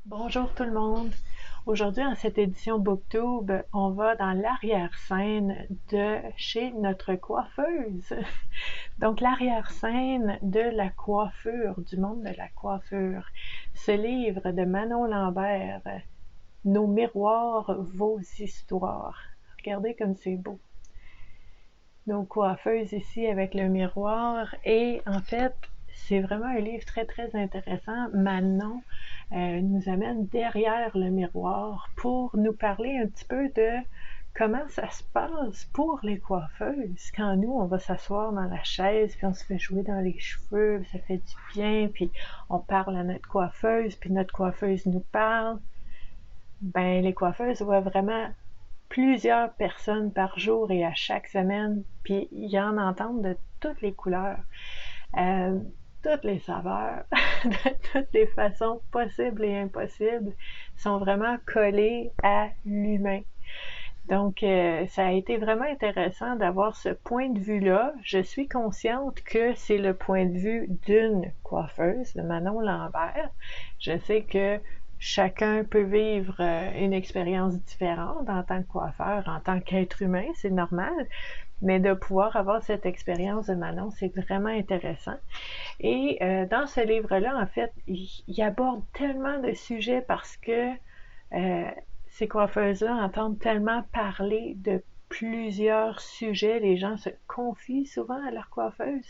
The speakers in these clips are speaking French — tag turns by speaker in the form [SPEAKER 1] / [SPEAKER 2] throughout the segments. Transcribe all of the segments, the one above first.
[SPEAKER 1] Bonjour tout le monde. Aujourd'hui, en cette édition BookTube, on va dans l'arrière-scène de chez notre coiffeuse. Donc, l'arrière-scène de la coiffure, du monde de la coiffure. Ce livre de Manon Lambert, Nos miroirs, vos histoires. Regardez comme c'est beau. Nos coiffeuses ici avec le miroir. Et en fait, c'est vraiment un livre très, très intéressant. Manon nous amène derrière le miroir pour nous parler un petit peu de comment ça se passe pour les coiffeuses. Quand nous, on va s'asseoir dans la chaise, puis on se fait jouer dans les cheveux, puis ça fait du bien, puis on parle à notre coiffeuse, puis notre coiffeuse nous parle. Ben, les coiffeuses voient vraiment plusieurs personnes par jour et à chaque semaine, puis ils en entendent de toutes les couleurs, euh, toutes les saveurs, de toutes les façons possibles et impossibles, sont vraiment collées à l'humain. Donc, ça a été vraiment intéressant d'avoir ce point de vue-là. Je suis consciente que c'est le point de vue d'une coiffeuse, de Manon Lambert. Je sais que chacun peut vivre une expérience différente en tant que coiffeur, en tant qu'être humain, c'est normal, mais de pouvoir avoir cette expérience de Manon, c'est vraiment intéressant. Et dans ce livre-là, en fait, il aborde tellement de sujets parce que euh, ces coiffeuses-là entendent tellement parler de plusieurs sujets. Les gens se confient souvent à leur coiffeuse.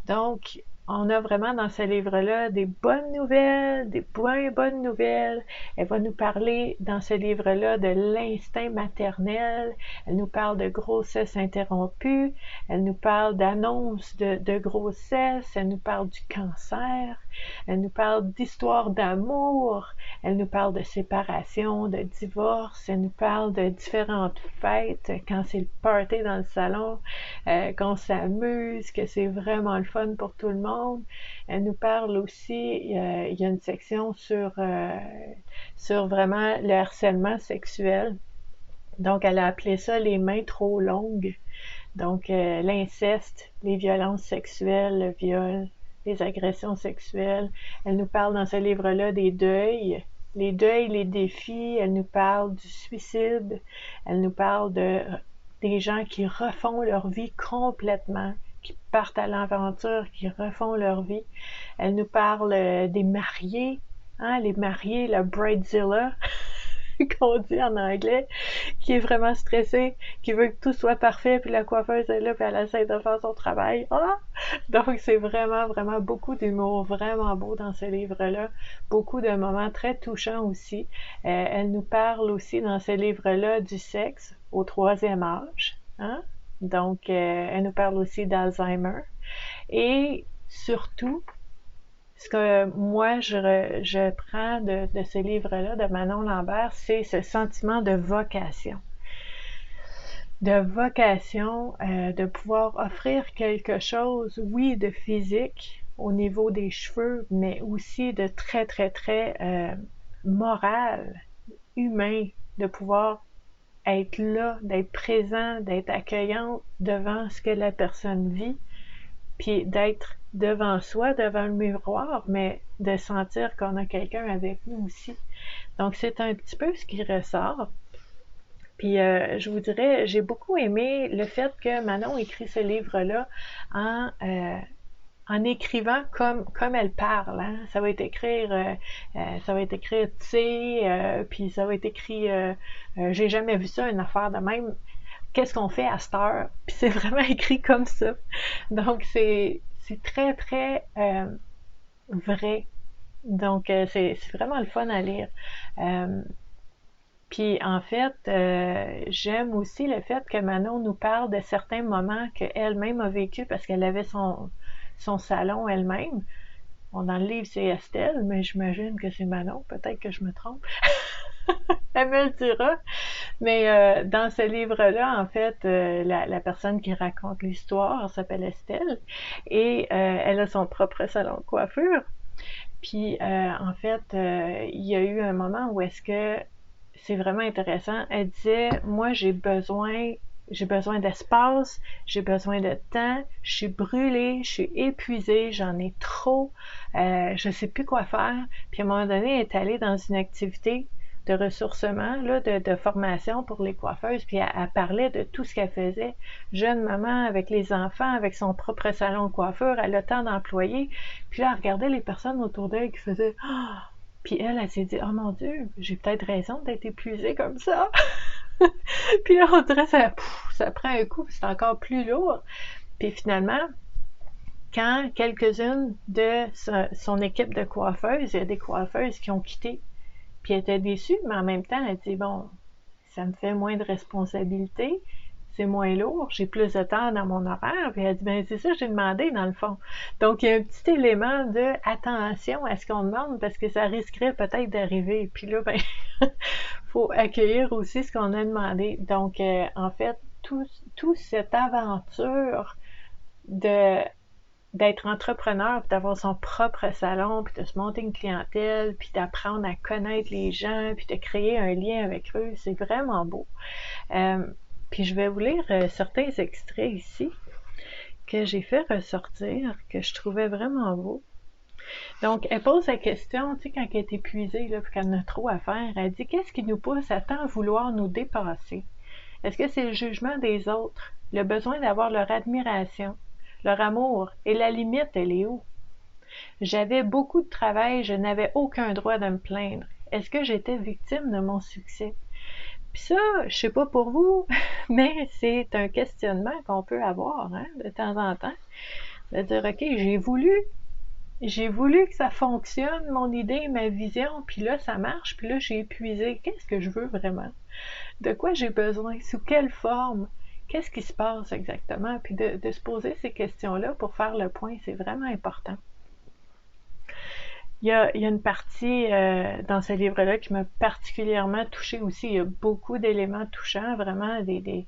[SPEAKER 1] Donc, on a vraiment dans ce livre-là des bonnes nouvelles, des moins bonnes nouvelles. Elle va nous parler dans ce livre-là de l'instinct maternel. Elle nous parle de grossesse interrompue. Elle nous parle d'annonces de grossesse. Elle nous parle du cancer. Elle nous parle d'histoire d'amour. Elle nous parle de séparation, de divorce. Elle nous parle de différentes fêtes, quand c'est le party dans le salon, qu'on s'amuse, que c'est vraiment le fun pour tout le monde. Elle nous parle aussi, il y a une section sur vraiment le harcèlement sexuel. Donc, elle a appelé ça les mains trop longues. Donc, l'inceste, les violences sexuelles, le viol, les agressions sexuelles. Elle nous parle dans ce livre-là des deuils, les deuils, les défis. Elle nous parle du suicide. Elle nous parle des gens qui refont leur vie complètement, qui partent à l'aventure, qui refont leur vie. Elle nous parle des mariés, hein, les mariés, la bridezilla, qu'on dit en anglais, qui est vraiment stressé, qui veut que tout soit parfait, puis la coiffeuse est là, puis elle essaie de faire son travail. Ah! Donc, c'est vraiment, vraiment beaucoup d'humour, vraiment beau dans ce livre-là. Beaucoup de moments très touchants aussi. Elle nous parle aussi dans ce livre-là du sexe au troisième âge. Hein? Donc, elle nous parle aussi d'Alzheimer. Et surtout, ce que moi je prends de ce livre-là de Manon Lambert, c'est ce sentiment de vocation. De vocation, de pouvoir offrir quelque chose, oui, de physique au niveau des cheveux, mais aussi de très, très, très moral, humain, de pouvoir être là, d'être présent, d'être accueillante devant ce que la personne vit, puis d'être devant soi, devant le miroir, mais de sentir qu'on a quelqu'un avec nous aussi. Donc, c'est un petit peu ce qui ressort. Puis, je vous dirais, j'ai beaucoup aimé le fait que Manon écrit ce livre-là en écrivant comme elle parle. Hein? Ça va être écrit tu sais, puis ça va être écrit j'ai jamais vu ça, une affaire de même. Qu'est-ce qu'on fait à cette heure? Puis c'est vraiment écrit comme ça. Donc, c'est très, très vrai. Donc, c'est vraiment le fun à lire. Euh, Puis en fait, j'aime aussi le fait que Manon nous parle de certains moments qu'elle-même a vécu parce qu'elle avait son salon elle-même. Bon, dans le livre, c'est Estelle, mais j'imagine que c'est Manon. Peut-être que je me trompe. Elle me le dira. Mais dans ce livre-là, en fait, la personne qui raconte l'histoire s'appelle Estelle et elle a son propre salon de coiffure. Puis en fait, il y a eu un moment où est-ce que c'est vraiment intéressant. Elle disait, moi j'ai besoin j'ai besoin d'espace, j'ai besoin de temps, je suis brûlée, je suis épuisée, j'en ai trop, je sais plus quoi faire. Puis à un moment donné, elle est allée dans une activité de ressourcement, là, de formation pour les coiffeuses, puis elle parlait de tout ce qu'elle faisait. Jeune maman avec les enfants, avec son propre salon de coiffure, elle a tant d'employés. Puis là, elle regardait les personnes autour d'elle qui faisaient «Ah! » Puis elle s'est dit « Oh mon Dieu, j'ai peut-être raison d'être épuisée comme ça. » Puis là, on dirait ça prend un coup, puis c'est encore plus lourd. Puis finalement, quand quelques-unes de son équipe de coiffeuses, il y a des coiffeuses qui ont quitté, puis elle était déçue, mais en même temps, elle dit, bon, ça me fait moins de responsabilités, c'est moins lourd, j'ai plus de temps dans mon horaire. Puis elle dit, ben c'est ça que j'ai demandé dans le fond. Donc il y a un petit élément de attention à ce qu'on demande parce que ça risquerait peut-être d'arriver. Puis là, ben, faut accueillir aussi ce qu'on a demandé. Donc en fait, tout cette aventure de d'être entrepreneur, puis d'avoir son propre salon, puis de se monter une clientèle, puis d'apprendre à connaître les gens, puis de créer un lien avec eux, c'est vraiment beau. Puis je vais vous lire certains extraits ici que j'ai fait ressortir, que je trouvais vraiment beau. Donc, elle pose la question, tu sais, quand elle est épuisée, là, puis qu'elle en a trop à faire, elle dit « Qu'est-ce qui nous pousse à tant vouloir nous dépasser? Est-ce que c'est le jugement des autres, le besoin d'avoir leur admiration, leur amour, et la limite, elle est où? J'avais beaucoup de travail, je n'avais aucun droit de me plaindre. Est-ce que j'étais victime de mon succès? » Puis ça, je sais pas pour vous, mais c'est un questionnement qu'on peut avoir hein, de temps en temps. De dire, OK, j'ai voulu que ça fonctionne, mon idée, ma vision, puis là, ça marche, puis là, j'ai épuisé. Qu'est-ce que je veux vraiment? De quoi j'ai besoin? Sous quelle forme? Qu'est-ce qui se passe exactement? Puis de se poser ces questions-là pour faire le point, c'est vraiment important. Il y a une partie dans ce livre-là qui m'a particulièrement touchée aussi. Il y a beaucoup d'éléments touchants, vraiment des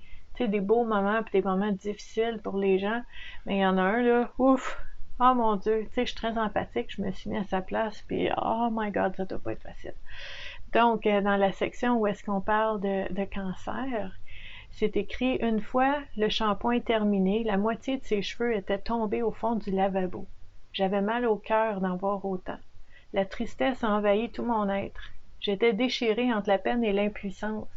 [SPEAKER 1] beaux moments et des moments difficiles pour les gens. Mais il y en a un, là, ouf! Oh mon Dieu! Je suis très empathique, je me suis mis à sa place, puis oh my God, ça doit pas être facile. Donc, dans la section où est-ce qu'on parle de cancer, c'est écrit « Une fois le shampoing terminé, la moitié de ses cheveux étaient tombés au fond du lavabo. J'avais mal au cœur d'en voir autant. La tristesse a envahi tout mon être. J'étais déchirée entre la peine et l'impuissance.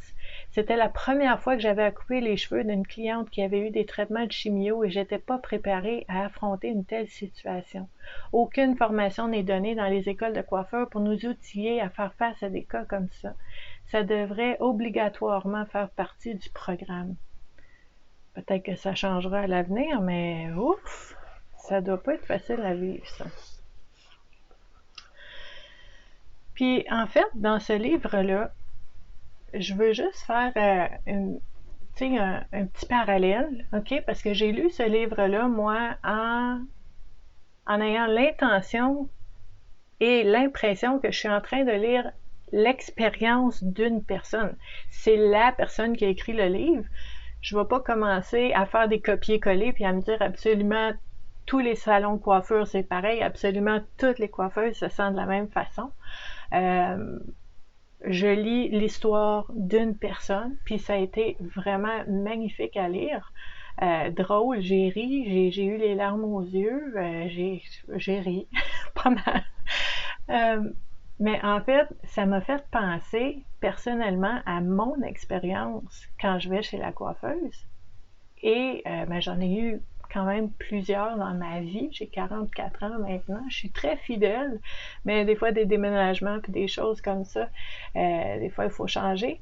[SPEAKER 1] C'était la première fois que j'avais à couper les cheveux d'une cliente qui avait eu des traitements de chimio et j'étais pas préparée à affronter une telle situation. Aucune formation n'est donnée dans les écoles de coiffeurs pour nous outiller à faire face à des cas comme ça. Ça devrait obligatoirement faire partie du programme. Peut-être que ça changera à l'avenir, mais ouf, ça doit pas être facile à vivre, ça. Puis, en fait, dans ce livre-là, je veux juste faire un petit parallèle, OK? Parce que j'ai lu ce livre-là, moi, en ayant l'intention et l'impression que je suis en train de lire l'expérience d'une personne. C'est la personne qui a écrit le livre. Je ne vais pas commencer à faire des copier-coller puis à me dire absolument tous les salons de coiffure, c'est pareil, absolument toutes les coiffeuses se sentent de la même façon. Je lis l'histoire d'une personne, puis ça a été vraiment magnifique à lire. Drôle, j'ai ri, j'ai eu les larmes aux yeux, j'ai ri pas mal. Mais en fait, ça m'a fait penser personnellement à mon expérience quand je vais chez la coiffeuse. Et j'en ai eu quand même plusieurs dans ma vie. J'ai 44 ans maintenant. Je suis très fidèle, mais des fois, des déménagements puis des choses comme ça, des fois, il faut changer.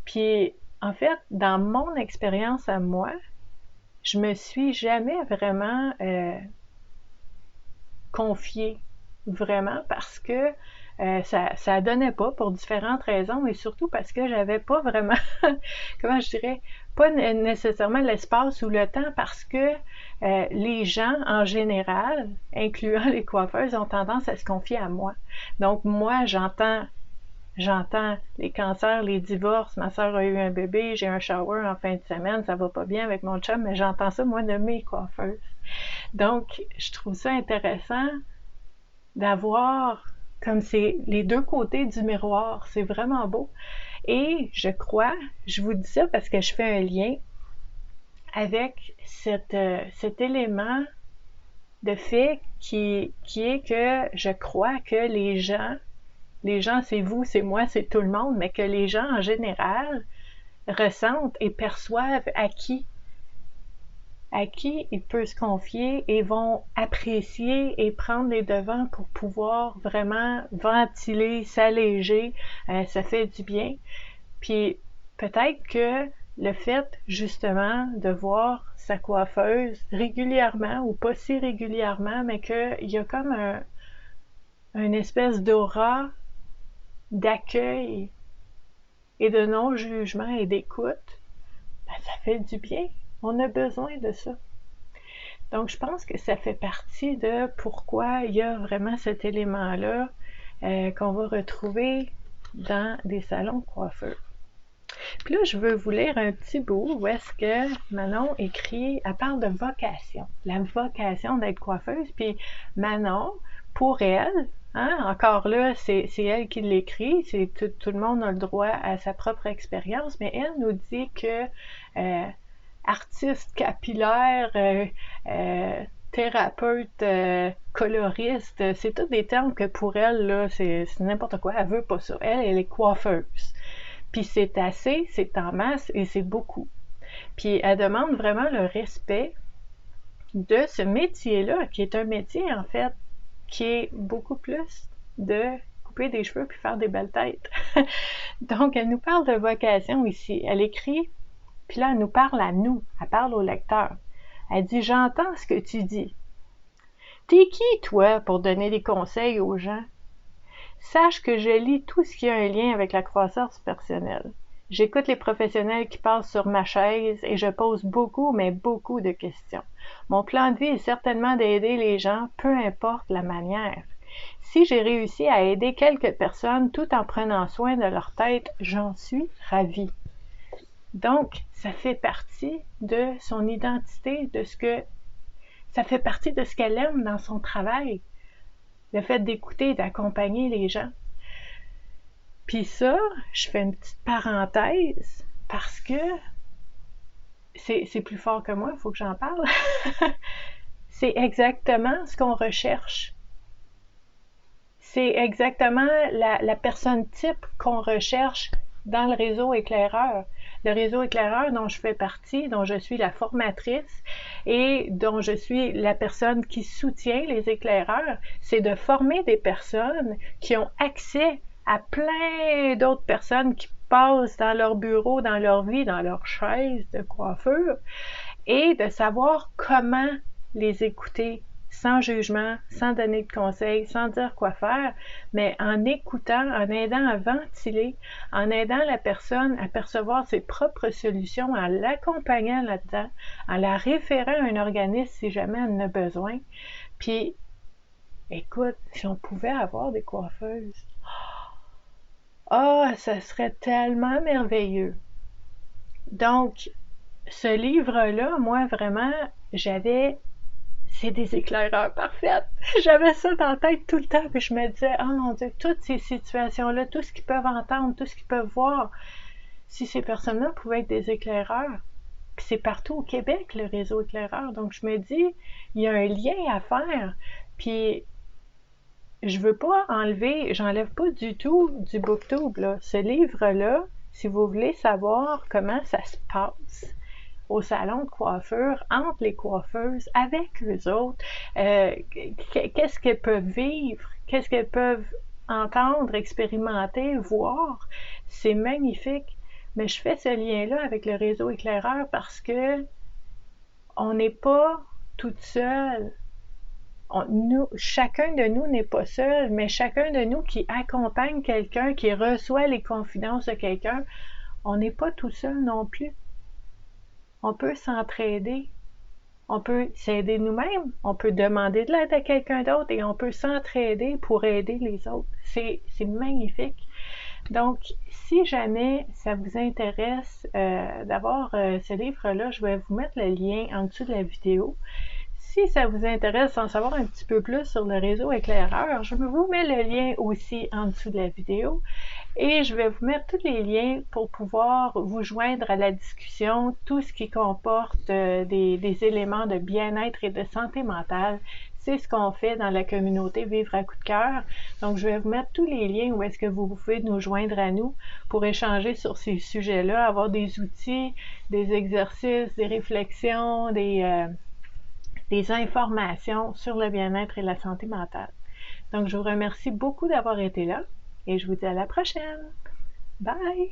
[SPEAKER 1] Puis, en fait, dans mon expérience à moi, je me suis jamais vraiment confiée, vraiment, parce que ça donnait pas pour différentes raisons et surtout parce que j'avais pas vraiment, comment je dirais, pas nécessairement l'espace ou le temps parce que les gens en général, incluant les coiffeuses, ont tendance à se confier à moi. Donc moi, j'entends les cancers, les divorces, ma soeur a eu un bébé, j'ai un shower en fin de semaine, ça va pas bien avec mon chum, mais j'entends ça moi de mes coiffeuses. Donc je trouve ça intéressant d'avoir comme c'est les deux côtés du miroir, c'est vraiment beau. Et je crois, je vous dis ça parce que je fais un lien avec cet élément de fait qui est que je crois que les gens, c'est vous, c'est moi, c'est tout le monde, mais que les gens en général ressentent et perçoivent à qui il peut se confier et vont apprécier et prendre les devants pour pouvoir vraiment ventiler, s'alléger, ça fait du bien. Puis peut-être que le fait justement de voir sa coiffeuse régulièrement ou pas si régulièrement, mais qu'il y a comme une espèce d'aura d'accueil et de non-jugement et d'écoute, ben, ça fait du bien. On a besoin de ça. Donc, je pense que ça fait partie de pourquoi il y a vraiment cet élément-là qu'on va retrouver dans des salons de coiffeurs. Puis là, je veux vous lire un petit bout où est-ce que Manon écrit, elle parle de vocation, la vocation d'être coiffeuse, puis Manon, pour elle, hein, encore là, c'est elle qui l'écrit, c'est tout le monde a le droit à sa propre expérience, mais elle nous dit que artiste capillaire, thérapeute, coloriste, c'est tous des termes que pour elle, là, c'est n'importe quoi, elle veut pas ça. Elle est coiffeuse. Puis c'est assez, c'est en masse et c'est beaucoup. Puis elle demande vraiment le respect de ce métier-là, qui est un métier, en fait, qui est beaucoup plus de couper des cheveux puis faire des belles têtes. Donc, elle nous parle de vocation ici. Elle écrit, puis là, elle nous parle à nous, elle parle au lecteur. Elle dit « J'entends ce que tu dis. T'es qui, toi, pour donner des conseils aux gens? Sache que je lis tout ce qui a un lien avec la croissance personnelle. J'écoute les professionnels qui passent sur ma chaise et je pose beaucoup, mais beaucoup de questions. Mon plan de vie est certainement d'aider les gens, peu importe la manière. Si j'ai réussi à aider quelques personnes tout en prenant soin de leur tête, j'en suis ravie. » Donc, ça fait partie de son identité, ça fait partie de ce qu'elle aime dans son travail. Le fait d'écouter et d'accompagner les gens. Puis ça, je fais une petite parenthèse parce que c'est plus fort que moi, il faut que j'en parle. C'est exactement ce qu'on recherche. C'est exactement la personne type qu'on recherche dans le réseau éclaireur. Le réseau éclaireur dont je fais partie, dont je suis la formatrice et dont je suis la personne qui soutient les éclaireurs, c'est de former des personnes qui ont accès à plein d'autres personnes qui passent dans leur bureau, dans leur vie, dans leur chaise de coiffure et de savoir comment les écouter sans jugement, sans donner de conseils, sans dire quoi faire, mais en écoutant, en aidant à ventiler, en aidant la personne à percevoir ses propres solutions, en l'accompagnant là-dedans, en la référant à un organisme si jamais elle en a besoin. Puis, écoute, si on pouvait avoir des coiffeuses, ça serait tellement merveilleux. Donc, ce livre-là, moi, vraiment, c'est des éclaireurs parfaites. J'avais ça dans la tête tout le temps, puis je me disais, oh mon Dieu, toutes ces situations-là, tout ce qu'ils peuvent entendre, tout ce qu'ils peuvent voir, si ces personnes-là pouvaient être des éclaireurs. Puis c'est partout au Québec, le réseau éclaireur. Donc je me dis, il y a un lien à faire. Puis je veux pas j'enlève pas du tout du booktube, là. Ce livre-là, si vous voulez savoir comment ça se passe, au salon de coiffure, entre les coiffeuses, avec eux autres, qu'est-ce qu'elles peuvent vivre, qu'est-ce qu'elles peuvent entendre, expérimenter, voir. C'est magnifique. Mais je fais ce lien-là avec le réseau éclaireur parce que on n'est pas toute seule. Chacun de nous n'est pas seul, mais chacun de nous qui accompagne quelqu'un, qui reçoit les confidences de quelqu'un, on n'est pas tout seul non plus. On peut s'entraider, on peut s'aider nous-mêmes, on peut demander de l'aide à quelqu'un d'autre et on peut s'entraider pour aider les autres. C'est magnifique. Donc, si jamais ça vous intéresse d'avoir ce livre-là, je vais vous mettre le lien en dessous de la vidéo. Si ça vous intéresse d'en savoir un petit peu plus sur le réseau éclaireur, je vous mets le lien aussi en dessous de la vidéo. Et je vais vous mettre tous les liens pour pouvoir vous joindre à la discussion, tout ce qui comporte des éléments de bien-être et de santé mentale. C'est ce qu'on fait dans la communauté Vivre à coup de cœur. Donc, je vais vous mettre tous les liens où est-ce que vous pouvez nous joindre à nous pour échanger sur ces sujets-là, avoir des outils, des exercices, des réflexions, des informations sur le bien-être et la santé mentale. Donc, je vous remercie beaucoup d'avoir été là et je vous dis à la prochaine. Bye!